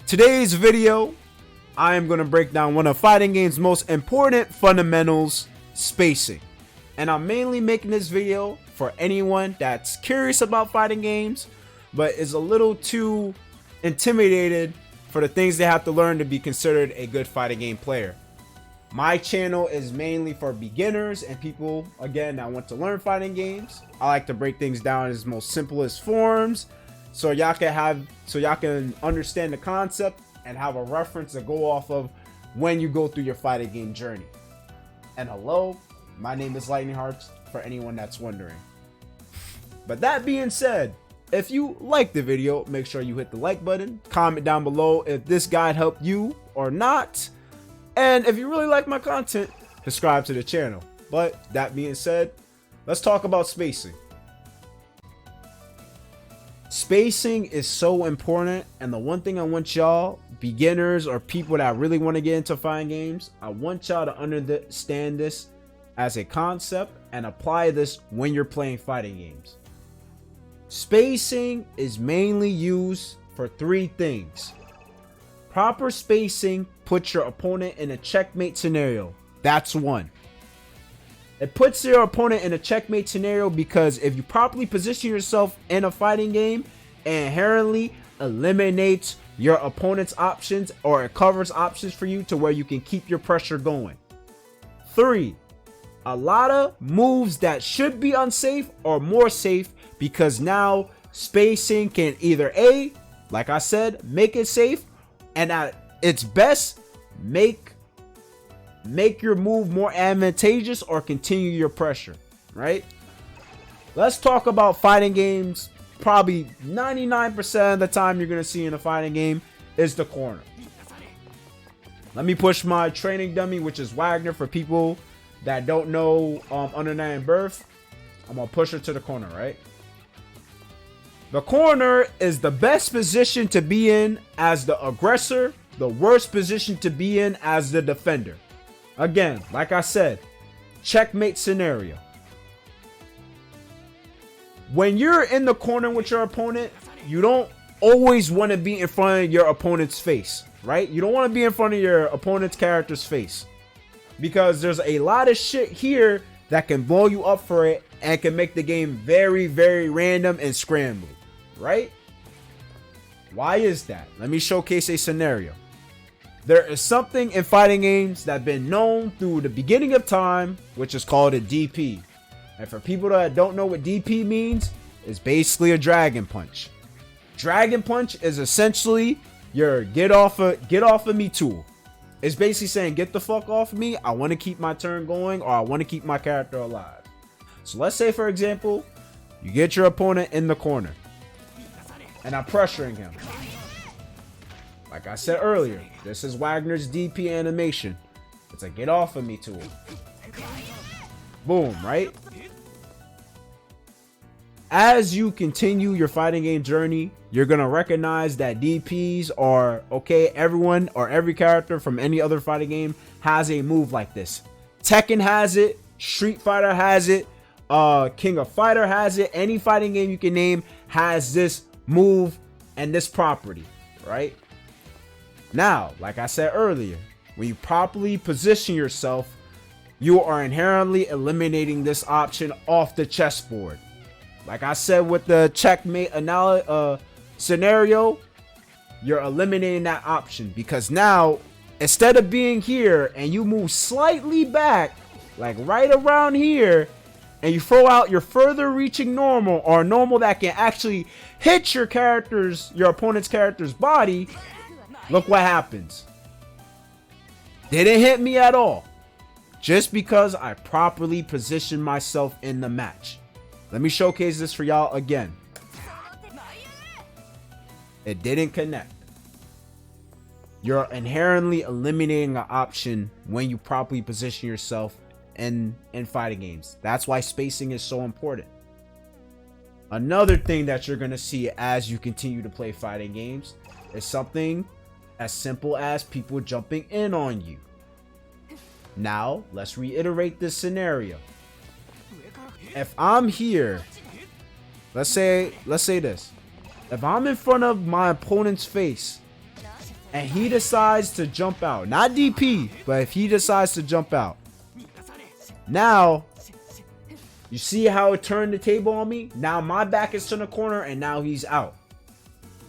Today's video, I am going to break down one of fighting games' most important fundamentals, spacing. And I'm mainly making this video for anyone that's curious about fighting games, but is a little too intimidated for the things they have to learn to be considered a good fighting game player. My channel is mainly for beginners and people, again, that want to learn fighting games. I like to break things down in its most simplest forms, so y'all can understand the concept and have a reference to go off of when you go through your fighting game journey. And hello, my name is Lightning Hearts, for anyone that's wondering. But that being said, if you like the video, make sure you hit the like button, comment down below if this guide helped you or not. And if you really like my content, subscribe to the channel. But that being said, let's talk about spacing. Spacing is so important, and the one thing I want y'all, beginners or people that really want to get into fighting games, I want y'all to understand this as a concept and apply this when you're playing fighting games. Spacing is mainly used for three things. Proper spacing puts your opponent in a checkmate scenario. That's one. It puts your opponent in a checkmate scenario because if you properly position yourself in a fighting game, it inherently eliminates your opponent's options, or it covers options for you to where you can keep your pressure going. 3. A lot of moves that should be unsafe are more safe because now spacing can either A, like I said, make it safe, and at its best, make your move more advantageous or continue your pressure, right? Let's talk about fighting games. Probably 99% of the time you're going to see in a fighting game is the corner. Let me push my training dummy, which is Wagner for people that don't know under 9 birth. I'm going to push her to the corner, right? The corner is the best position to be in as the aggressor, the worst position to be in as the defender. Again, like I said, checkmate scenario. When you're in the corner with your opponent, you don't always want to be in front of your opponent's face, right? You don't want to be in front of your opponent's character's face because there's a lot of shit here that can blow you up for it and can make the game very, very random and scrambly, right? Why is that? Let me showcase a scenario. There is something in fighting games that's been known through the beginning of time, which is called a DP. And for people that don't know what DP means, it's basically a dragon punch. Dragon punch is essentially your get off of me tool. It's basically saying, get the fuck off of me. I want to keep my turn going, or I want to keep my character alive. So let's say, for example, you get your opponent in the corner and I'm pressuring him. Like I said earlier, this is Wagner's DP animation. It's a get off of me tool. Boom, right? As you continue your fighting game journey, you're going to recognize that DPs are, okay, everyone or every character from any other fighting game has a move like this. Tekken has it, Street Fighter has it, King of Fighter has it. Any fighting game you can name has this move and this property, right? Now, like I said earlier, when you properly position yourself, you are inherently eliminating this option off the chessboard. Like I said with the checkmate scenario, you're eliminating that option because now, instead of being here and you move slightly back, like right around here, and you throw out your further reaching normal, or normal that can actually hit your opponent's character's body, look what happens. Didn't hit me at all. Just because I properly positioned myself in the match. Let me showcase this for y'all again. It didn't connect. You're inherently eliminating an option when you properly position yourself in fighting games. That's why spacing is so important. Another thing that you're going to see as you continue to play fighting games is something as simple as people jumping in on you. Now, let's reiterate this scenario. If I'm here, let's say this. If I'm in front of my opponent's face and he decides to jump out, not DP, but if he decides to jump out, now you see how it turned the table on me? Now my back is to the corner and now he's out.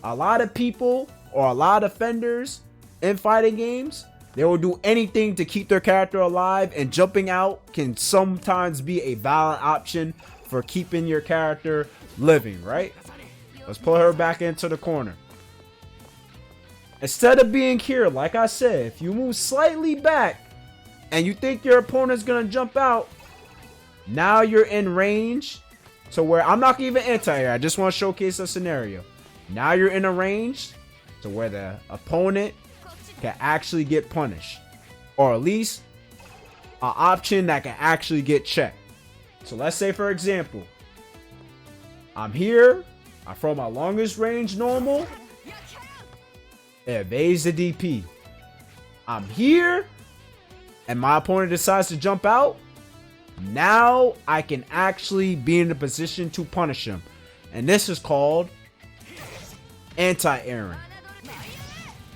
A lot of people or a lot of offenders in fighting games, they will do anything to keep their character alive, and jumping out can sometimes be a valid option for keeping your character living, right? Let's pull her back into the corner. Instead of being here, like I said, if you move slightly back and you think your opponent's gonna jump out, now you're in range to where I'm not even anti-air. I just want to showcase a scenario. Now you're in a range to where the opponent can actually get punished, or at least an option that can actually get checked. So let's say, for example, I'm here, I throw my longest range normal, it evades the DP. I'm here, and my opponent decides to jump out. Now I can actually be in a position to punish him, and this is called anti-airing.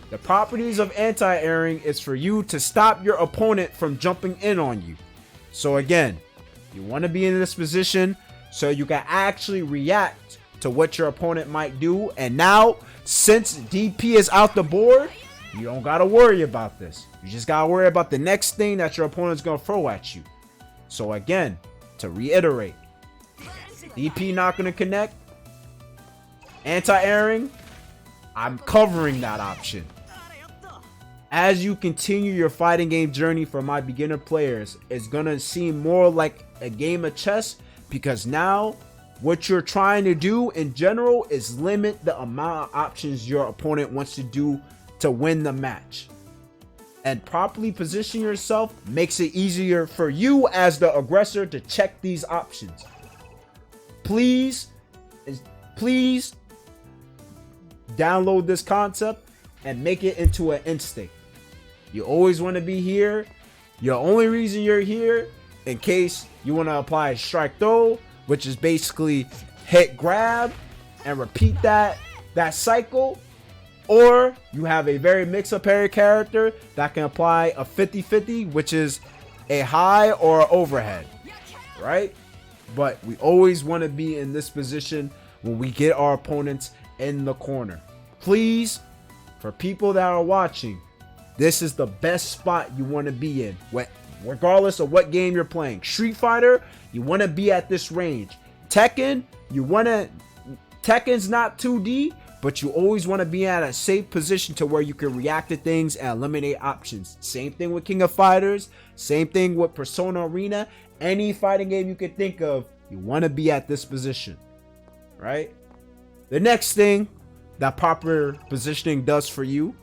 The properties of anti-airing is for you to stop your opponent from jumping in on you. So again, you want to be in this position so you can actually react to what your opponent might do. And now, since DP is out the board, you don't got to worry about this. You just got to worry about the next thing that your opponent's going to throw at you. So again, to reiterate, DP not going to connect, anti-airing, I'm covering that option. As you continue your fighting game journey for my beginner players, it's going to seem more like a game of chess, because now what you're trying to do in general is limit the amount of options your opponent wants to do to win the match. And properly position yourself makes it easier for you as the aggressor to check these options. Please download this concept and make it into an instinct. You always want to be here. Your only reason you're here, in case you want to apply a strike throw, which is basically hit grab and repeat that cycle. Or you have a very mix-up parry character that can apply a 50-50, which is a high or overhead, right? But we always want to be in this position when we get our opponents in the corner. Please, for people that are watching, this is the best spot you want to be in, regardless of what game you're playing. Street Fighter, you want to be at this range. Tekken's not 2D, but you always want to be at a safe position to where you can react to things and eliminate options. Same thing with King of Fighters, same thing with Persona Arena. Any fighting game you can think of, you want to be at this position, right? The next thing that proper positioning does for you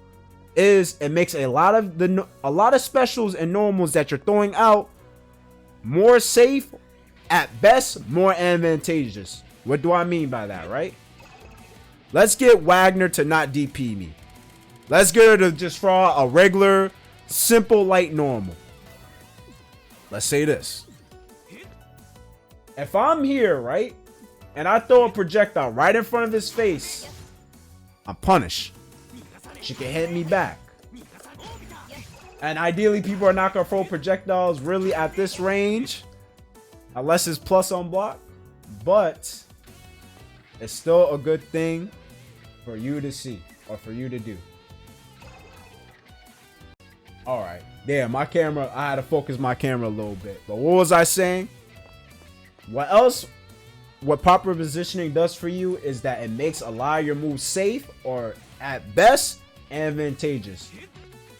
is it makes a lot of specials and normals that you're throwing out more safe, at best more advantageous. What do I mean by that, right? Let's get Wagner to not DP me. Let's get her to just throw out a regular, simple, light normal. Let's say this. If I'm here, right, and I throw a projectile right in front of his face, I'm punished. She can hit me back. And ideally, people are not going to throw projectiles really at this range, unless it's plus on block. But it's still a good thing for you to see, or for you to do. Alright, there, my camera, I had to focus my camera a little bit. But what was I saying? What proper positioning does for you is that it makes a lot of your moves safe, or at best, advantageous.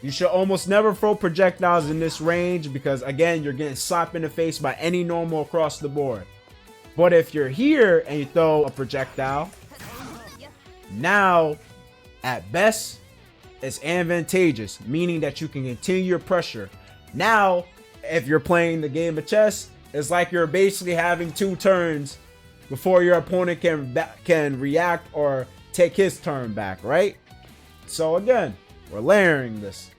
You should almost never throw projectiles in this range, because again, you're getting slapped in the face by any normal across the board. But if you're here and you throw a projectile, now at best it's advantageous, meaning that you can continue your pressure. Now if you're playing the game of chess, it's like you're basically having 2 turns before your opponent can react or take his turn back, right? So again, we're layering this.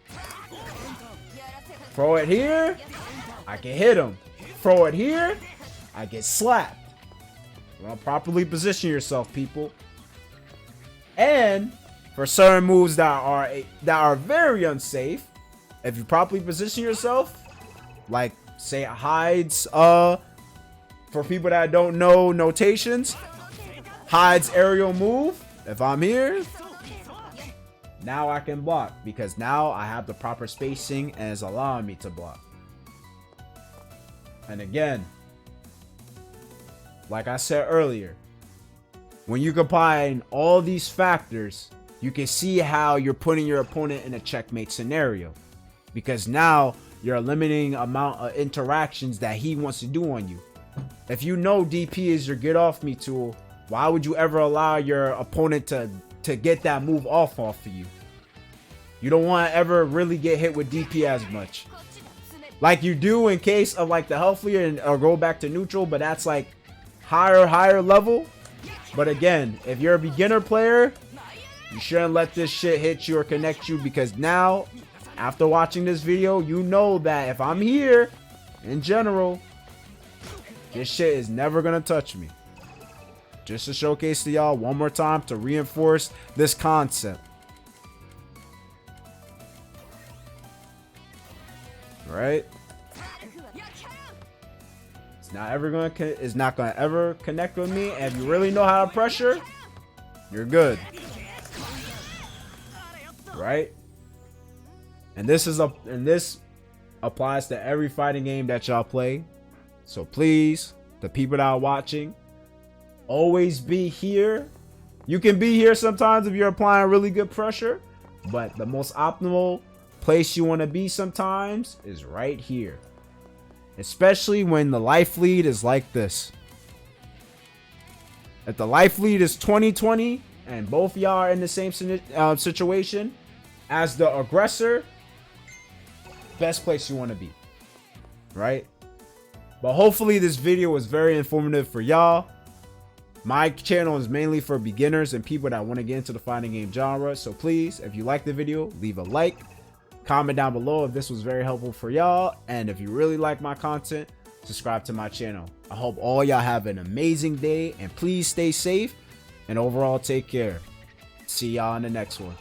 Throw it here, I can hit him. Throw it here, I get slapped. You want to properly position yourself, people. And for certain moves that are very unsafe, if you properly position yourself, like say hides, for people that don't know notations, hides aerial move. If I'm here, now I can block because now I have the proper spacing and it's allowing me to block. And again, like I said earlier, when you combine all these factors, you can see how you're putting your opponent in a checkmate scenario, because now you're limiting amount of interactions that he wants to do on you. If you know DP is your get off me tool, why would you ever allow your opponent to get that move off of you? You don't want to ever really get hit with DP as much, like you do in case of like the health leader or go back to neutral, but that's like higher level. But again, if you're a beginner player, you shouldn't let this shit hit you or connect you, because now, after watching this video, you know that if I'm here, in general, this shit is never gonna touch me. Just to showcase to y'all one more time to reinforce this concept. Right? It's not gonna ever connect with me. And if you really know how to pressure, you're good. Right? And this applies to every fighting game that y'all play. So please, the people that are watching, always be here. You can be here sometimes if you're applying really good pressure, but the most optimal place you want to be sometimes is right here. Especially when the life lead is like this. If the life lead is 20-20 and both y'all are in the same situation as the aggressor, best place you want to be. Right? But hopefully this video was very informative for y'all. My channel is mainly for beginners and people that want to get into the fighting game genre. So please, if you like the video, leave a like. Comment down below if this was very helpful for y'all. And if you really like my content, subscribe to my channel. I hope all y'all have an amazing day. And please stay safe. And overall, take care. See y'all in the next one.